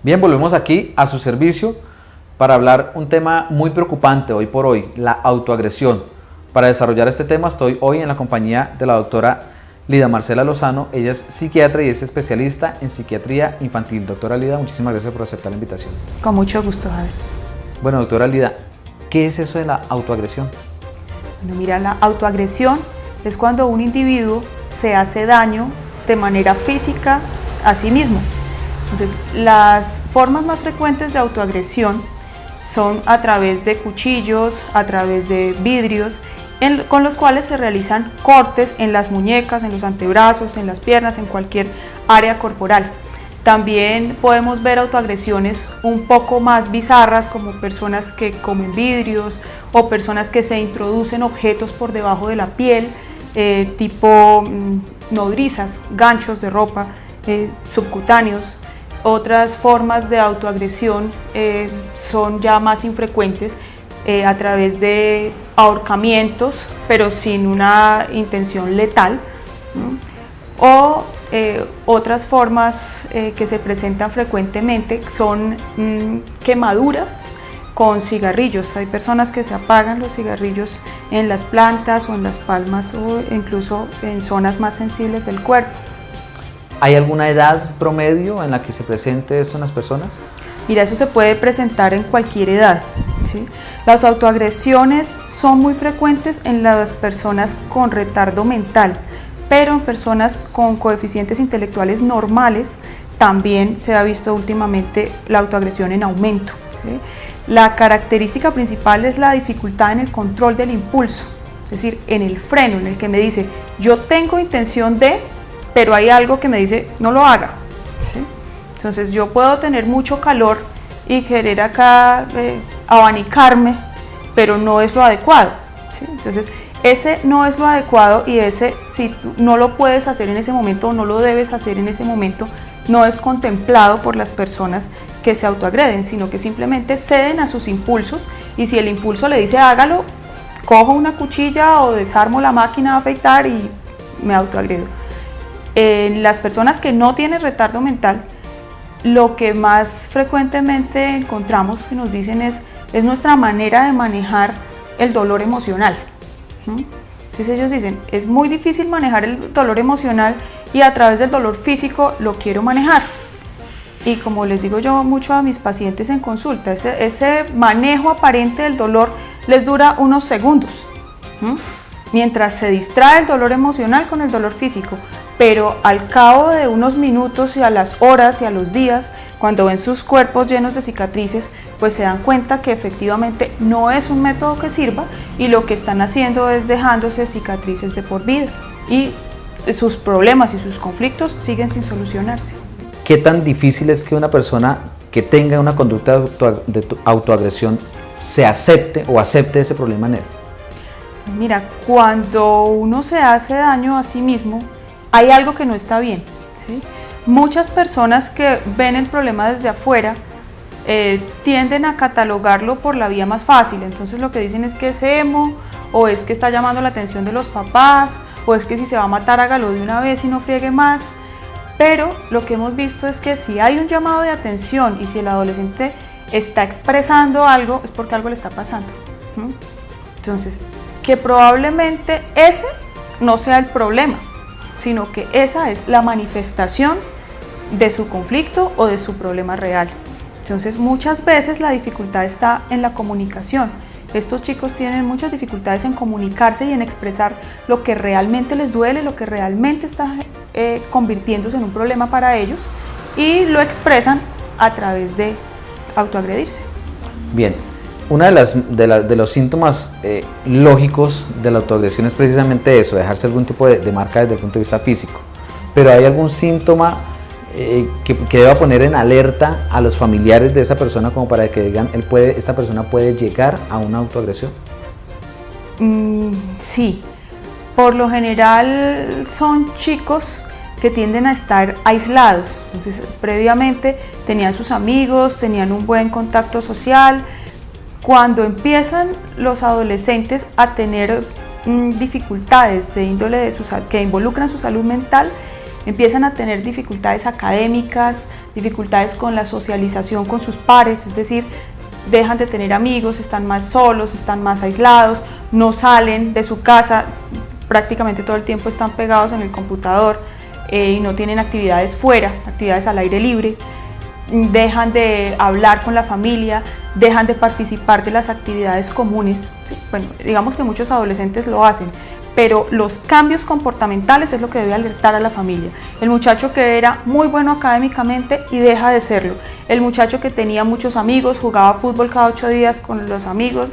Bien, volvemos aquí a su servicio para hablar un tema muy preocupante hoy por hoy, la autoagresión. Para desarrollar este tema estoy hoy en la compañía de la doctora Lida Marcela Lozano. Ella es psiquiatra y es especialista en psiquiatría infantil. Doctora Lida, muchísimas gracias por aceptar la invitación. Con mucho gusto, Javier. Bueno, doctora Lida, ¿qué es eso de la autoagresión? Bueno, mira, la autoagresión es cuando un individuo se hace daño de manera física a sí mismo. Entonces, las formas más frecuentes de autoagresión son a través de cuchillos, a través de vidrios, con los cuales se realizan cortes en las muñecas, en los antebrazos, en las piernas, en cualquier área corporal. También podemos ver autoagresiones un poco más bizarras, como personas que comen vidrios o personas que se introducen objetos por debajo de la piel, tipo nodrizas, ganchos de ropa, subcutáneos. Otras formas de autoagresión son ya más infrecuentes a través de ahorcamientos, pero sin una intención letal, ¿no? O otras formas que se presentan frecuentemente son quemaduras con cigarrillos. Hay personas que se apagan los cigarrillos en las plantas o en las palmas o incluso en zonas más sensibles del cuerpo. ¿Hay alguna edad promedio en la que se presente esto en las personas? Mira, eso se puede presentar en cualquier edad, ¿sí? Las autoagresiones son muy frecuentes en las personas con retardo mental, pero en personas con coeficientes intelectuales normales también se ha visto últimamente la autoagresión en aumento, ¿sí? La característica principal es la dificultad en el control del impulso, es decir, en el freno, en el que me dice, yo tengo intención de, pero hay algo que me dice, no lo haga, ¿sí? Entonces yo puedo tener mucho calor y querer acá abanicarme, pero no es lo adecuado, ¿sí? Entonces ese no es lo adecuado y ese, si no lo puedes hacer en ese momento o no lo debes hacer en ese momento, no es contemplado por las personas que se autoagreden, sino que simplemente ceden a sus impulsos y si el impulso le dice hágalo, cojo una cuchilla o desarmo la máquina de afeitar y me autoagredo. En las personas que no tienen retardo mental, lo que más frecuentemente encontramos que nos dicen es nuestra manera de manejar el dolor emocional. Entonces ellos dicen, es muy difícil manejar el dolor emocional y a través del dolor físico lo quiero manejar. Y como les digo yo mucho a mis pacientes en consulta, ese manejo aparente del dolor les dura unos segundos, mientras se distrae el dolor emocional con el dolor físico. Pero al cabo de unos minutos y a las horas y a los días, cuando ven sus cuerpos llenos de cicatrices, pues se dan cuenta que efectivamente no es un método que sirva y lo que están haciendo es dejándose cicatrices de por vida y sus problemas y sus conflictos siguen sin solucionarse. ¿Qué tan difícil es que una persona que tenga una conducta de autoagresión se acepte o acepte ese problema en él? Mira, cuando uno se hace daño a sí mismo, hay algo que no está bien, ¿sí? Muchas personas que ven el problema desde afuera tienden a catalogarlo por la vía más fácil. Entonces lo que dicen es que es emo, o es que está llamando la atención de los papás, o es que si se va a matar hágalo de una vez y no friegue más. Pero lo que hemos visto es que si hay un llamado de atención y si el adolescente está expresando algo, es porque algo le está pasando. Entonces, que probablemente ese no sea el problema, sino que esa es la manifestación de su conflicto o de su problema real. Entonces muchas veces la dificultad está en la comunicación. Estos chicos tienen muchas dificultades en comunicarse y en expresar lo que realmente les duele, lo que realmente está convirtiéndose en un problema para ellos y lo expresan a través de autoagredirse. Bien. Uno de los síntomas lógicos de la autoagresión es precisamente eso, dejarse algún tipo de marca desde el punto de vista físico. Pero ¿hay algún síntoma que deba poner en alerta a los familiares de esa persona como para que digan, esta persona puede llegar a una autoagresión? Sí, por lo general son chicos que tienden a estar aislados. Entonces, previamente tenían sus amigos, tenían un buen contacto social. Cuando empiezan los adolescentes a tener dificultades de índole que involucran su salud mental, empiezan a tener dificultades académicas, dificultades con la socialización con sus pares, es decir, dejan de tener amigos, están más solos, están más aislados, no salen de su casa, prácticamente todo el tiempo están pegados en el computador y no tienen actividades fuera, actividades al aire libre, dejan de hablar con la familia, dejan de participar de las actividades comunes. ¿Sí? Bueno, digamos que muchos adolescentes lo hacen, pero los cambios comportamentales es lo que debe alertar a la familia. El muchacho que era muy bueno académicamente y deja de serlo. El muchacho que tenía muchos amigos, jugaba fútbol cada 8 días con los amigos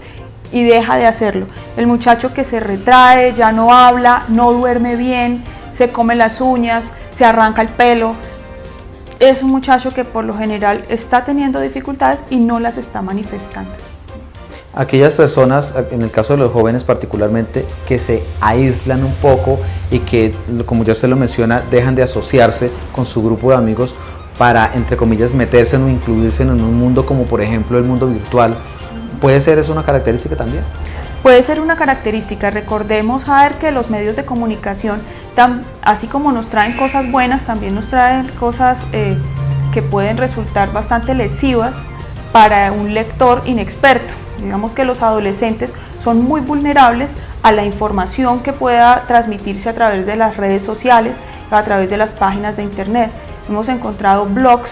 y deja de hacerlo. El muchacho que se retrae, ya no habla, no duerme bien, se come las uñas, se arranca el pelo. Es un muchacho que por lo general está teniendo dificultades y no las está manifestando. Aquellas personas, en el caso de los jóvenes particularmente, que se aíslan un poco y que, como ya usted lo menciona, dejan de asociarse con su grupo de amigos para, entre comillas, meterse o incluirse en un mundo como por ejemplo el mundo virtual, ¿puede ser eso una característica también? Puede ser una característica. Recordemos, Jader, que los medios de comunicación, así como nos traen cosas buenas, también nos traen cosas que pueden resultar bastante lesivas para un lector inexperto. Digamos que los adolescentes son muy vulnerables a la información que pueda transmitirse a través de las redes sociales, a través de las páginas de internet. Hemos encontrado blogs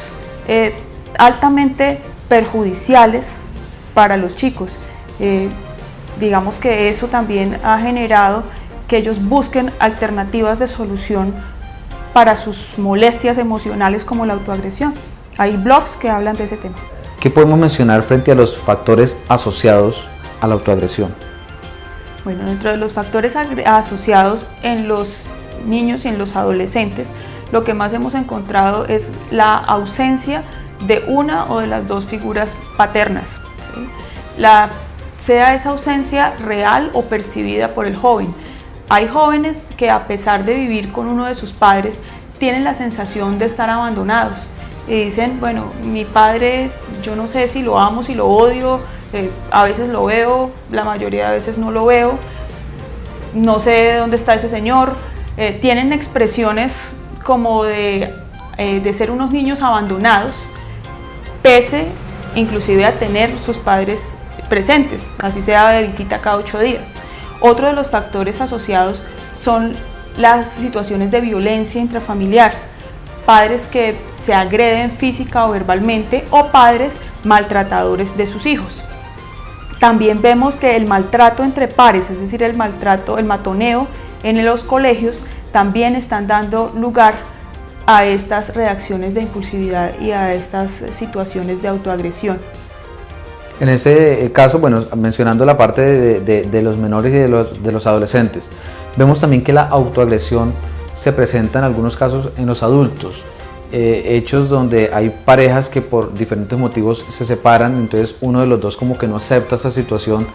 altamente perjudiciales para los chicos. Digamos que eso también ha generado que ellos busquen alternativas de solución para sus molestias emocionales como la autoagresión. Hay blogs que hablan de ese tema. ¿Qué podemos mencionar frente a los factores asociados a la autoagresión? Bueno, dentro de los factores asociados en los niños y en los adolescentes, lo que más hemos encontrado es la ausencia de una o de las dos figuras paternas, ¿sí? Sea esa ausencia real o percibida por el joven. Hay jóvenes que, a pesar de vivir con uno de sus padres, tienen la sensación de estar abandonados y dicen, bueno, mi padre, yo no sé si lo amo, si lo odio, a veces lo veo, la mayoría de veces no lo veo, no sé dónde está ese señor. Tienen expresiones como de ser unos niños abandonados, pese inclusive a tener sus padres presentes, así sea de visita cada 8 días. Otro de los factores asociados son las situaciones de violencia intrafamiliar, padres que se agreden física o verbalmente o padres maltratadores de sus hijos. También vemos que el maltrato entre pares, es decir, el matoneo en los colegios, también están dando lugar a estas reacciones de impulsividad y a estas situaciones de autoagresión. En ese caso, bueno, mencionando la parte de los menores y de los adolescentes, vemos también que la autoagresión se presenta en algunos casos en los adultos, hechos donde hay parejas que por diferentes motivos se separan, entonces uno de los dos como que no acepta esa situación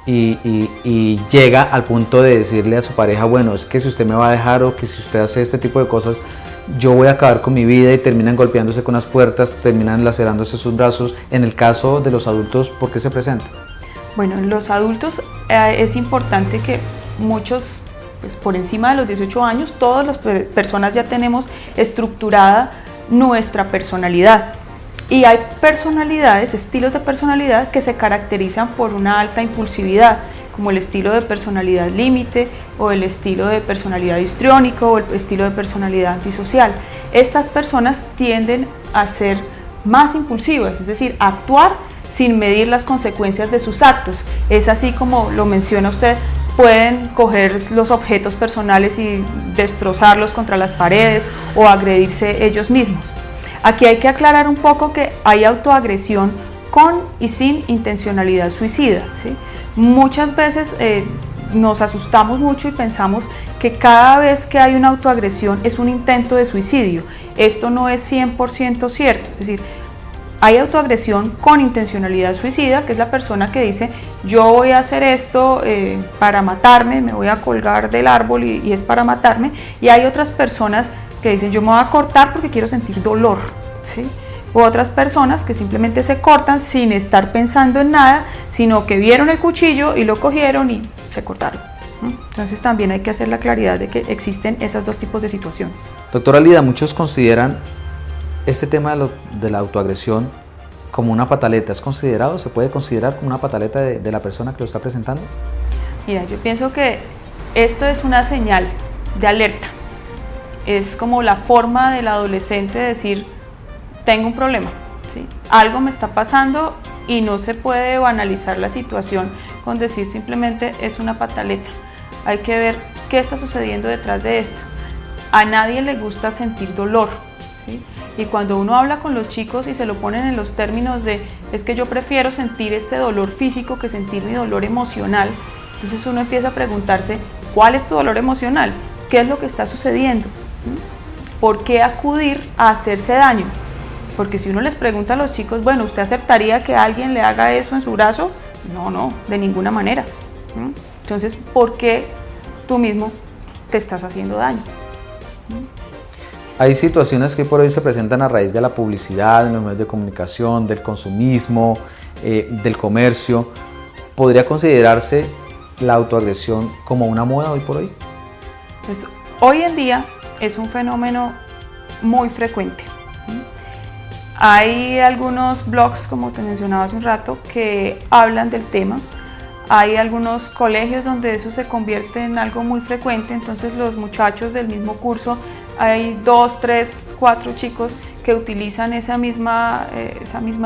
y llega al punto de decirle a su pareja, bueno, es que si usted me va a dejar o que si usted hace este tipo de cosas, yo voy a acabar con mi vida, y terminan golpeándose con las puertas, terminan lacerándose sus brazos. En el caso de los adultos, ¿por qué se presenta? Bueno, en los adultos es importante que muchos, pues por encima de los 18 años, todas las personas ya tenemos estructurada nuestra personalidad. Y hay personalidades, estilos de personalidad que se caracterizan por una alta impulsividad, como el estilo de personalidad límite o el estilo de personalidad histriónico o el estilo de personalidad antisocial. Estas personas tienden a ser más impulsivas, es decir, a actuar sin medir las consecuencias de sus actos. Es así como lo menciona usted, pueden coger los objetos personales y destrozarlos contra las paredes o agredirse ellos mismos. Aquí hay que aclarar un poco que hay autoagresión con y sin intencionalidad suicida, ¿sí? Muchas veces nos asustamos mucho y pensamos que cada vez que hay una autoagresión es un intento de suicidio. Esto no es 100% cierto, es decir, hay autoagresión con intencionalidad suicida, que es la persona que dice, yo voy a hacer esto para matarme, me voy a colgar del árbol y es para matarme, y hay otras personas que dicen, yo me voy a cortar porque quiero sentir dolor, ¿sí? O otras personas que simplemente se cortan sin estar pensando en nada, sino que vieron el cuchillo y lo cogieron y se cortaron. Entonces también hay que hacer la claridad de que existen esos dos tipos de situaciones. Doctora Lida, muchos consideran este tema de la autoagresión como una pataleta, ¿es considerado, se puede considerar como una pataleta de la persona que lo está presentando? Mira, yo pienso que esto es una señal de alerta. Es como la forma del adolescente de decir, tengo un problema, ¿sí? Algo me está pasando y no se puede banalizar la situación con decir simplemente es una pataleta. Hay que ver qué está sucediendo detrás de esto. A nadie le gusta sentir dolor, ¿sí? Y cuando uno habla con los chicos y se lo ponen en los términos de es que yo prefiero sentir este dolor físico que sentir mi dolor emocional, entonces uno empieza a preguntarse, ¿cuál es tu dolor emocional? ¿Qué es lo que está sucediendo? ¿Por qué acudir a hacerse daño? Porque si uno les pregunta a los chicos, bueno, ¿usted aceptaría que alguien le haga eso en su brazo? No, de ninguna manera. Entonces, ¿por qué tú mismo te estás haciendo daño? Hay situaciones que por hoy se presentan a raíz de la publicidad, en los medios de comunicación, del consumismo, del comercio. ¿Podría considerarse la autoagresión como una moda hoy por hoy? Pues, hoy en día es un fenómeno muy frecuente. Hay algunos blogs, como te mencionaba hace un rato, que hablan del tema. Hay algunos colegios donde eso se convierte en algo muy frecuente, entonces los muchachos del mismo curso, hay 2, 3, 4 chicos que utilizan esa misma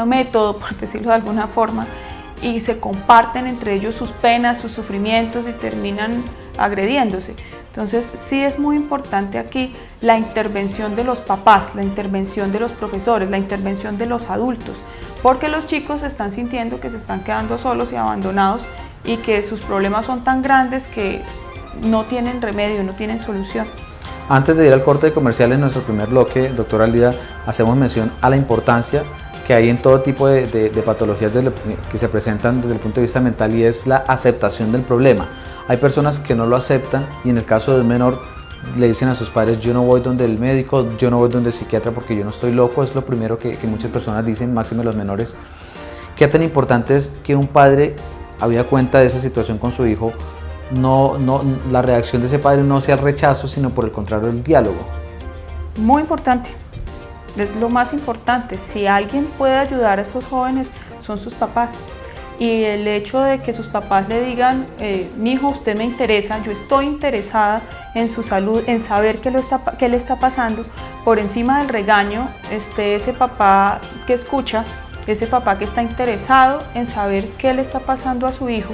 método, por decirlo de alguna forma, y se comparten entre ellos sus penas, sus sufrimientos y terminan agrediéndose. Entonces sí es muy importante aquí la intervención de los papás, la intervención de los profesores, la intervención de los adultos, porque los chicos están sintiendo que se están quedando solos y abandonados y que sus problemas son tan grandes que no tienen remedio, no tienen solución. Antes de ir al corte comercial en nuestro primer bloque, doctora Lida, hacemos mención a la importancia que hay en todo tipo de patologías que se presentan desde el punto de vista mental, y es la aceptación del problema. Hay personas que no lo aceptan y en el caso del menor le dicen a sus padres, yo no voy donde el médico, yo no voy donde el psiquiatra porque yo no estoy loco. Es lo primero que muchas personas dicen, máxime los menores. ¿Qué tan importante es que un padre, habida cuenta de esa situación con su hijo, la reacción de ese padre no sea el rechazo, sino por el contrario el diálogo? Muy importante, es lo más importante. Si alguien puede ayudar a estos jóvenes son sus papás, y el hecho de que sus papás le digan, mi hijo, usted me interesa, yo estoy interesada en su salud, en saber qué le está pasando, por encima del regaño, ese papá que escucha, ese papá que está interesado en saber qué le está pasando a su hijo,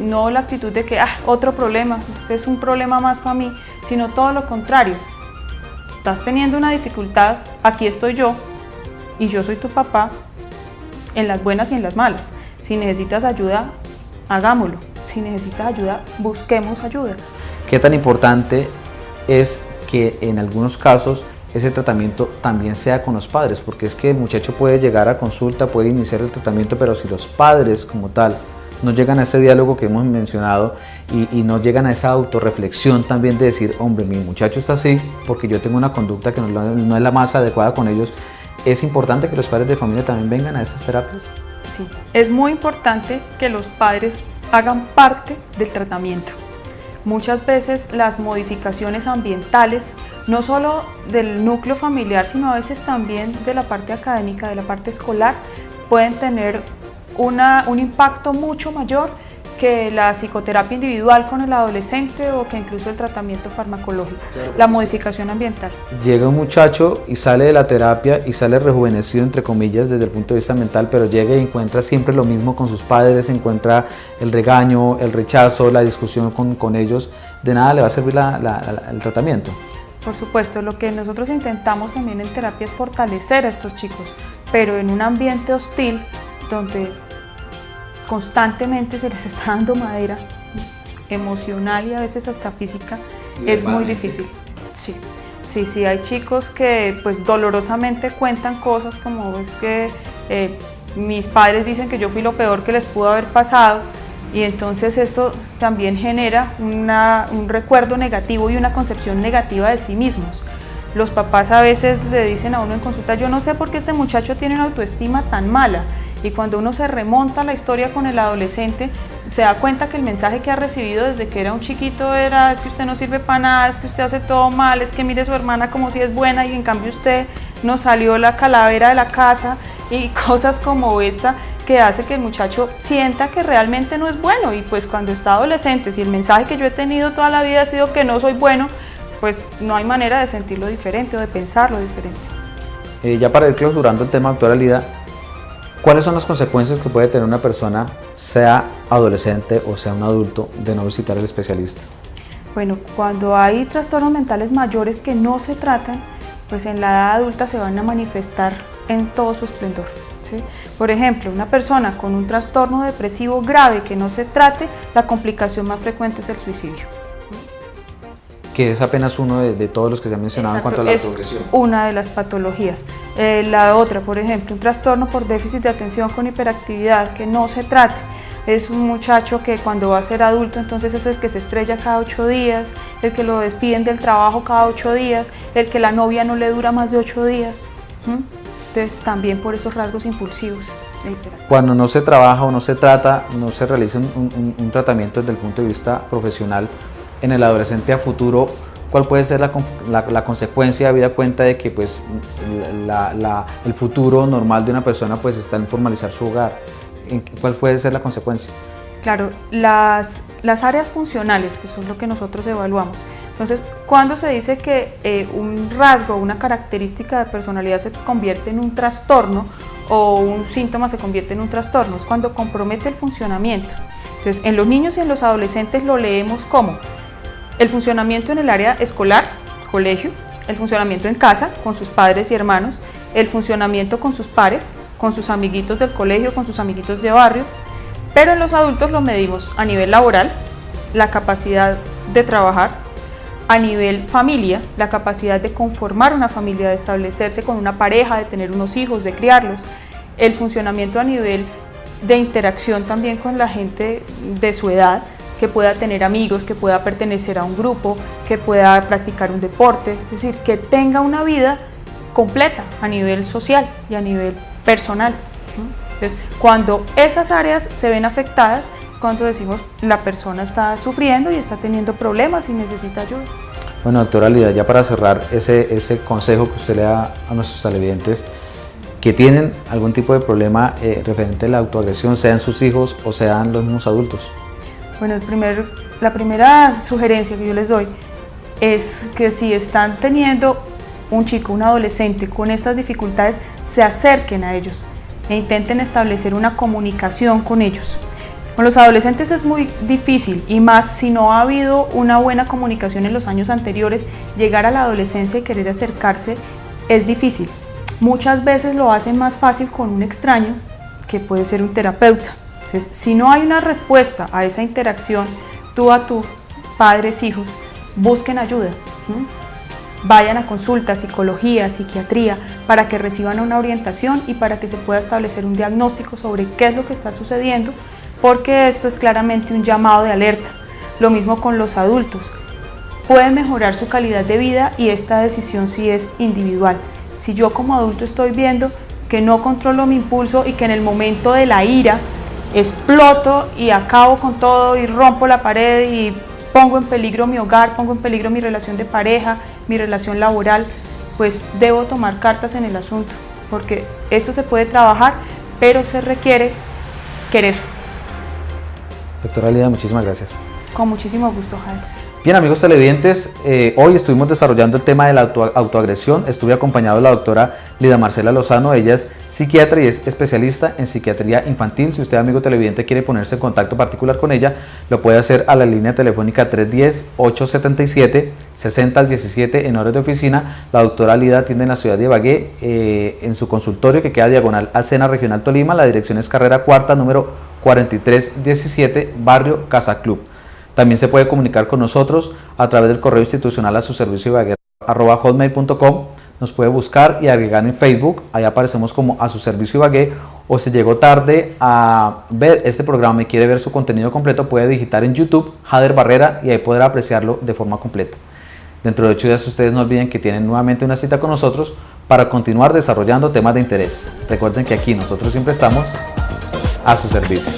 no la actitud de que, otro problema, este es un problema más para mí, sino todo lo contrario. Estás teniendo una dificultad, aquí estoy yo, y yo soy tu papá, en las buenas y en las malas. Si necesitas ayuda, hagámoslo. Si necesitas ayuda, busquemos ayuda. ¿Qué tan importante es que en algunos casos ese tratamiento también sea con los padres? Porque es que el muchacho puede llegar a consulta, puede iniciar el tratamiento, pero si los padres como tal no llegan a ese diálogo que hemos mencionado y no llegan a esa autorreflexión también de decir, hombre, mi muchacho está así porque yo tengo una conducta que no es la más adecuada con ellos, ¿es importante que los padres de familia también vengan a esas terapias? Sí, es muy importante que los padres hagan parte del tratamiento. Muchas veces las modificaciones ambientales, no solo del núcleo familiar, sino a veces también de la parte académica, de la parte escolar, pueden tener un impacto mucho mayor que la psicoterapia individual con el adolescente o que incluso el tratamiento farmacológico, la modificación ambiental. Llega un muchacho y sale de la terapia y sale rejuvenecido, entre comillas, desde el punto de vista mental, pero llega y encuentra siempre lo mismo con sus padres, encuentra el regaño, el rechazo, la discusión con ellos. De nada le va a servir el tratamiento. Por supuesto, lo que nosotros intentamos también en terapia es fortalecer a estos chicos, pero en un ambiente hostil donde constantemente se les está dando madera emocional y a veces hasta física, es muy difícil. Sí, hay chicos que pues dolorosamente cuentan cosas como es que mis padres dicen que yo fui lo peor que les pudo haber pasado, y entonces esto también genera un recuerdo negativo y una concepción negativa de sí mismos. Los papás a veces le dicen a uno en consulta, yo no sé por qué este muchacho tiene una autoestima tan mala. Y cuando uno se remonta a la historia con el adolescente, se da cuenta que el mensaje que ha recibido desde que era un chiquito era, es que usted no sirve para nada, es que usted hace todo mal, es que mire a su hermana como si es buena y en cambio usted nos salió la calavera de la casa y cosas como esta que hace que el muchacho sienta que realmente no es bueno. Y pues cuando está adolescente, si el mensaje que yo he tenido toda la vida ha sido que no soy bueno, pues no hay manera de sentirlo diferente o de pensarlo diferente. Ya para ir clausurando el tema, doctora Lida, ¿cuáles son las consecuencias que puede tener una persona, sea adolescente o sea un adulto, de no visitar al especialista? Bueno, cuando hay trastornos mentales mayores que no se tratan, pues en la edad adulta se van a manifestar en todo su esplendor, ¿sí? Por ejemplo, una persona con un trastorno depresivo grave que no se trate, la complicación más frecuente es el suicidio. Que es apenas uno de todos los que se han mencionado. Exacto, en cuanto a la es progresión. una de las patologías. La otra, por ejemplo, un trastorno por déficit de atención con hiperactividad que no se trate. Es un muchacho que cuando va a ser adulto entonces es el que se estrella cada 8 días, el que lo despiden del trabajo cada 8 días, el que la novia no le dura más de 8 días. Entonces también por esos rasgos impulsivos. Cuando no se trabaja o no se trata, no se realiza un tratamiento desde el punto de vista profesional en el adolescente a futuro, ¿cuál puede ser la consecuencia, habida cuenta de que pues, el futuro normal de una persona pues, está en formalizar su hogar? ¿Cuál puede ser la consecuencia? Claro, las áreas funcionales, que son lo que nosotros evaluamos. Entonces, cuando se dice que un rasgo, una característica de personalidad se convierte en un trastorno o un síntoma se convierte en un trastorno, es cuando compromete el funcionamiento. Entonces, en los niños y en los adolescentes lo leemos como el funcionamiento en el área escolar, colegio, el funcionamiento en casa con sus padres y hermanos, el funcionamiento con sus pares, con sus amiguitos del colegio, con sus amiguitos de barrio, pero en los adultos lo medimos a nivel laboral, la capacidad de trabajar, a nivel familia, la capacidad de conformar una familia, de establecerse con una pareja, de tener unos hijos, de criarlos, el funcionamiento a nivel de interacción también con la gente de su edad, que pueda tener amigos, que pueda pertenecer a un grupo, que pueda practicar un deporte, es decir, que tenga una vida completa a nivel social y a nivel personal. Entonces, cuando esas áreas se ven afectadas, es cuando decimos la persona está sufriendo y está teniendo problemas y necesita ayuda. Bueno, doctora Lida, ya para cerrar ese consejo que usted le da a nuestros televidentes que tienen algún tipo de problema referente a la autoagresión, sean sus hijos o sean los mismos adultos. Bueno, la primera sugerencia que yo les doy es que si están teniendo un chico, un adolescente con estas dificultades, se acerquen a ellos e intenten establecer una comunicación con ellos. Con los adolescentes es muy difícil y más si no ha habido una buena comunicación en los años anteriores, llegar a la adolescencia y querer acercarse es difícil. Muchas veces lo hacen más fácil con un extraño que puede ser un terapeuta. Entonces, si no hay una respuesta a esa interacción tú a tú, padres, hijos, busquen ayuda. Vayan a consulta, psicología, psiquiatría, para que reciban una orientación y para que se pueda establecer un diagnóstico sobre qué es lo que está sucediendo, porque esto es claramente un llamado de alerta. Lo mismo con los adultos. Pueden mejorar su calidad de vida y esta decisión sí es individual. Si yo como adulto estoy viendo que no controlo mi impulso y que en el momento de la ira exploto y acabo con todo y rompo la pared y pongo en peligro mi hogar, pongo en peligro mi relación de pareja, mi relación laboral, pues debo tomar cartas en el asunto, porque esto se puede trabajar, pero se requiere querer. Doctora Lida, muchísimas gracias. Con muchísimo gusto, Jaime. Bien, amigos televidentes, hoy estuvimos desarrollando el tema de la autoagresión. Estuve acompañado de la doctora Lida Marcela Lozano. Ella es psiquiatra y es especialista en psiquiatría infantil. Si usted, amigo televidente, quiere ponerse en contacto particular con ella, lo puede hacer a la línea telefónica 310-877-6017 en horas de oficina. La doctora Lida atiende en la ciudad de Ibagué, en su consultorio que queda diagonal al SENA Regional Tolima. La dirección es carrera cuarta, número 4317, barrio Casa Club. También se puede comunicar con nosotros a través del correo institucional a su servicio ibagué@hotmail.com. Nos puede buscar y agregar en Facebook, ahí aparecemos como a su servicio Ibagué, o si llegó tarde a ver este programa y quiere ver su contenido completo, puede digitar en YouTube Jader Barrera y ahí podrá apreciarlo de forma completa. Dentro de 8 días ustedes no olviden que tienen nuevamente una cita con nosotros para continuar desarrollando temas de interés. Recuerden que aquí nosotros siempre estamos a su servicio.